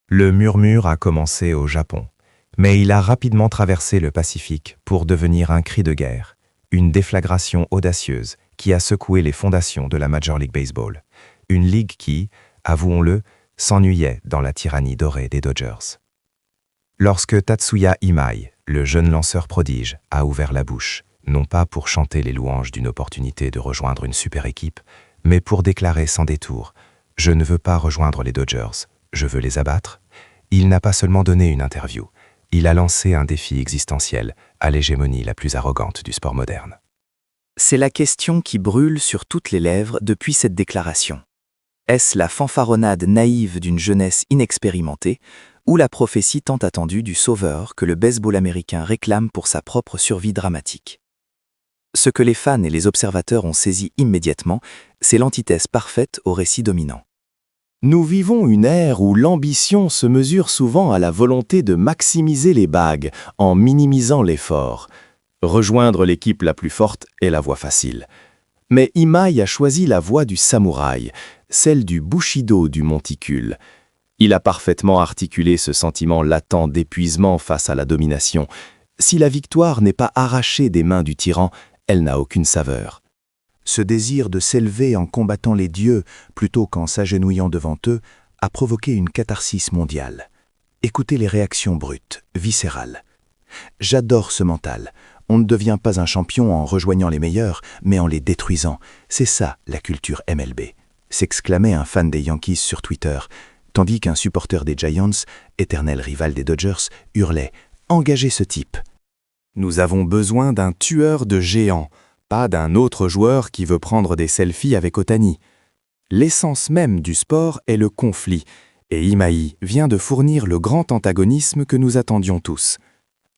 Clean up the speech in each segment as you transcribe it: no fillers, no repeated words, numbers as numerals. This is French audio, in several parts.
Le murmure a commencé au Japon, mais il a rapidement traversé le Pacifique pour devenir un cri de guerre, une déflagration audacieuse qui a secoué les fondations de la Major League Baseball, une ligue qui, avouons-le, s'ennuyait dans la tyrannie dorée des Dodgers. Lorsque Tatsuya Imai, le jeune lanceur prodige, a ouvert la bouche, non pas pour chanter les louanges d'une opportunité de rejoindre une super équipe, mais pour déclarer sans détour « Je ne veux pas rejoindre les Dodgers, je veux les abattre », il n'a pas seulement donné une interview, il a lancé un défi existentiel à l'hégémonie la plus arrogante du sport moderne. C'est la question qui brûle sur toutes les lèvres depuis cette déclaration. Est-ce la fanfaronnade naïve d'une jeunesse inexpérimentée ou la prophétie tant attendue du sauveur que le baseball américain réclame pour sa propre survie dramatique? Ce que les fans et les observateurs ont saisi immédiatement, c'est l'antithèse parfaite au récit dominant. Nous vivons une ère où l'ambition se mesure souvent à la volonté de maximiser les bagues en minimisant l'effort. Rejoindre l'équipe la plus forte est la voie facile. Mais Imai a choisi la voie du samouraï, celle du bushido du monticule. Il a parfaitement articulé ce sentiment latent d'épuisement face à la domination. Si la victoire n'est pas arrachée des mains du tyran, elle n'a aucune saveur. Ce désir de s'élever en combattant les dieux plutôt qu'en s'agenouillant devant eux a provoqué une catharsis mondiale. Écoutez les réactions brutes, viscérales. J'adore ce mental. On ne devient pas un champion en rejoignant les meilleurs, mais en les détruisant. C'est ça, la culture MLB. S'exclamait un fan des Yankees sur Twitter, tandis qu'un supporter des Giants, éternel rival des Dodgers, hurlait « Engagez ce type !» Nous avons besoin d'un tueur de géants, pas d'un autre joueur qui veut prendre des selfies avec Ohtani. L'essence même du sport est le conflit, et Imai vient de fournir le grand antagonisme que nous attendions tous.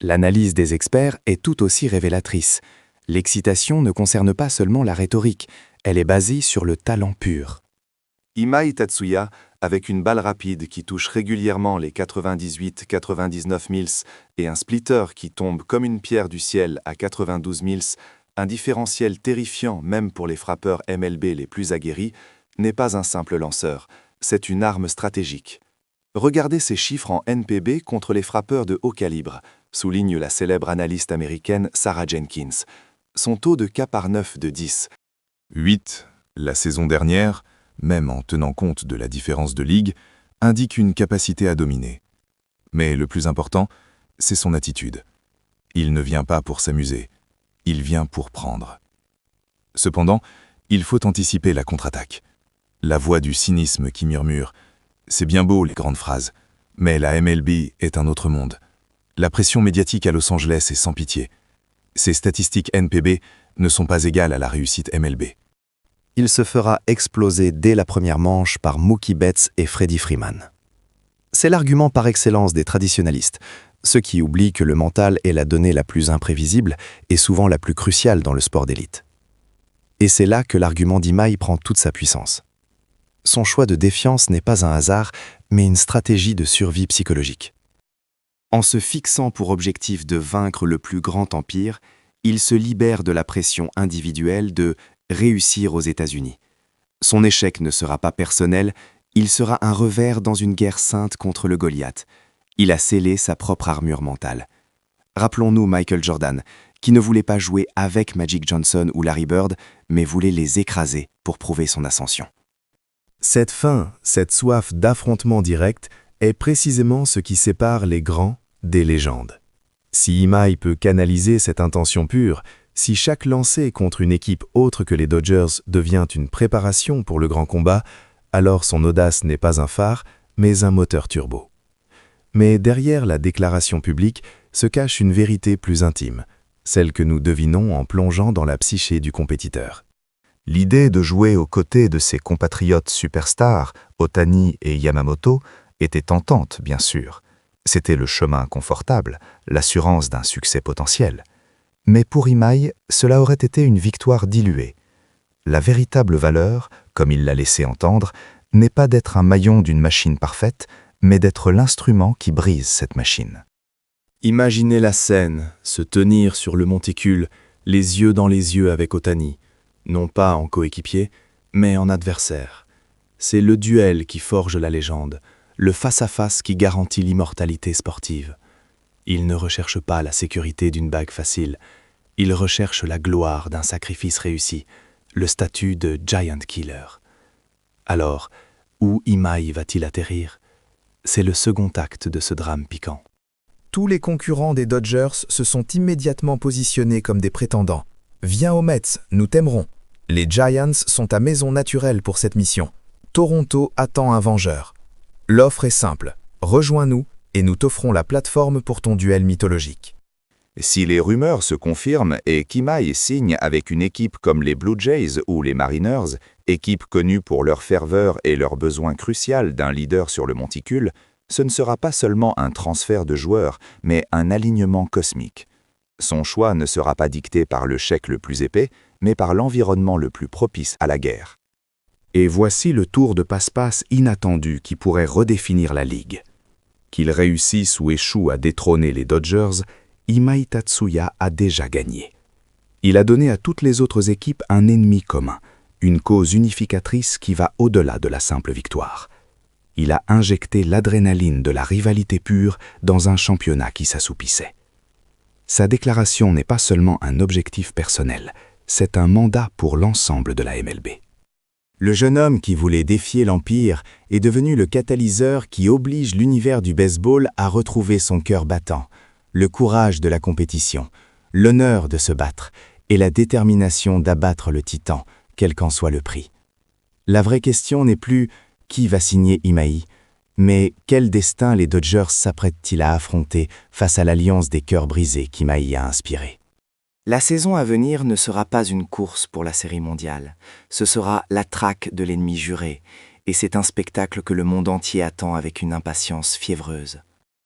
L'analyse des experts est tout aussi révélatrice. L'excitation ne concerne pas seulement la rhétorique, elle est basée sur le talent pur. Imai Tatsuya, avec une balle rapide qui touche régulièrement les 98-99 milles et un splitter qui tombe comme une pierre du ciel à 92 milles, un différentiel terrifiant même pour les frappeurs MLB les plus aguerris, n'est pas un simple lanceur, c'est une arme stratégique. Regardez ces chiffres en NPB contre les frappeurs de haut calibre, souligne la célèbre analyste américaine Sarah Jenkins. Son taux de K par 9 de 10. 8, la saison dernière, même en tenant compte de la différence de ligue, indique une capacité à dominer. Mais le plus important, c'est son attitude. Il ne vient pas pour s'amuser, il vient pour prendre. Cependant, il faut anticiper la contre-attaque. La voix du cynisme qui murmure « C'est bien beau les grandes phrases, mais la MLB est un autre monde. La pression médiatique à Los Angeles est sans pitié. Ces statistiques NPB ne sont pas égales à la réussite MLB. » Il se fera exploser dès la première manche par Mookie Betts et Freddie Freeman. C'est l'argument par excellence des traditionalistes, ceux qui oublient que le mental est la donnée la plus imprévisible et souvent la plus cruciale dans le sport d'élite. Et c'est là que l'argument d'Imai prend toute sa puissance. Son choix de défiance n'est pas un hasard, mais une stratégie de survie psychologique. En se fixant pour objectif de vaincre le plus grand empire, il se libère de la pression individuelle de réussir aux États-Unis. Son échec ne sera pas personnel, il sera un revers dans une guerre sainte contre le Goliath. Il a scellé sa propre armure mentale. Rappelons-nous Michael Jordan, qui ne voulait pas jouer avec Magic Johnson ou Larry Bird, mais voulait les écraser pour prouver son ascension. Cette faim, cette soif d'affrontement direct est précisément ce qui sépare les grands des légendes. Si Imai peut canaliser cette intention pure, si chaque lancer contre une équipe autre que les Dodgers devient une préparation pour le grand combat, alors son audace n'est pas un phare, mais un moteur turbo. Mais derrière la déclaration publique se cache une vérité plus intime, celle que nous devinons en plongeant dans la psyché du compétiteur. L'idée de jouer aux côtés de ses compatriotes superstars, Ohtani et Yamamoto, était tentante, bien sûr. C'était le chemin confortable, l'assurance d'un succès potentiel. Mais pour Imai, cela aurait été une victoire diluée. La véritable valeur, comme il l'a laissé entendre, n'est pas d'être un maillon d'une machine parfaite, mais d'être l'instrument qui brise cette machine. Imaginez la scène, se tenir sur le monticule, les yeux dans les yeux avec Ohtani, non pas en coéquipier, mais en adversaire. C'est le duel qui forge la légende, le face-à-face qui garantit l'immortalité sportive. Il ne recherche pas la sécurité d'une bague facile, il recherche la gloire d'un sacrifice réussi, le statut de Giant Killer. Alors, où Imai va-t-il atterrir? C'est le second acte de ce drame piquant. Tous les concurrents des Dodgers se sont immédiatement positionnés comme des prétendants. Viens aux Mets, nous t'aimerons. Les Giants sont ta maison naturelle pour cette mission. Toronto attend un vengeur. L'offre est simple. Rejoins-nous et nous t'offrons la plateforme pour ton duel mythologique. Si les rumeurs se confirment et qu'Imai signe avec une équipe comme les Blue Jays ou les Mariners, équipe connue pour leur ferveur et leur besoin crucial d'un leader sur le monticule, ce ne sera pas seulement un transfert de joueurs, mais un alignement cosmique. Son choix ne sera pas dicté par le chèque le plus épais, mais par l'environnement le plus propice à la guerre. Et voici le tour de passe-passe inattendu qui pourrait redéfinir la Ligue. Qu'il réussisse ou échoue à détrôner les Dodgers, Imai Tatsuya a déjà gagné. Il a donné à toutes les autres équipes un ennemi commun, une cause unificatrice qui va au-delà de la simple victoire. Il a injecté l'adrénaline de la rivalité pure dans un championnat qui s'assoupissait. Sa déclaration n'est pas seulement un objectif personnel, c'est un mandat pour l'ensemble de la MLB. Le jeune homme qui voulait défier l'Empire est devenu le catalyseur qui oblige l'univers du baseball à retrouver son cœur battant, le courage de la compétition, l'honneur de se battre et la détermination d'abattre le titan, quel qu'en soit le prix. La vraie question n'est plus qui va signer Imai, mais quel destin les Dodgers s'apprêtent-ils à affronter face à l'alliance des cœurs brisés qu'Imai a inspirée. La saison à venir ne sera pas une course pour la Série mondiale, ce sera la traque de l'ennemi juré, et c'est un spectacle que le monde entier attend avec une impatience fiévreuse.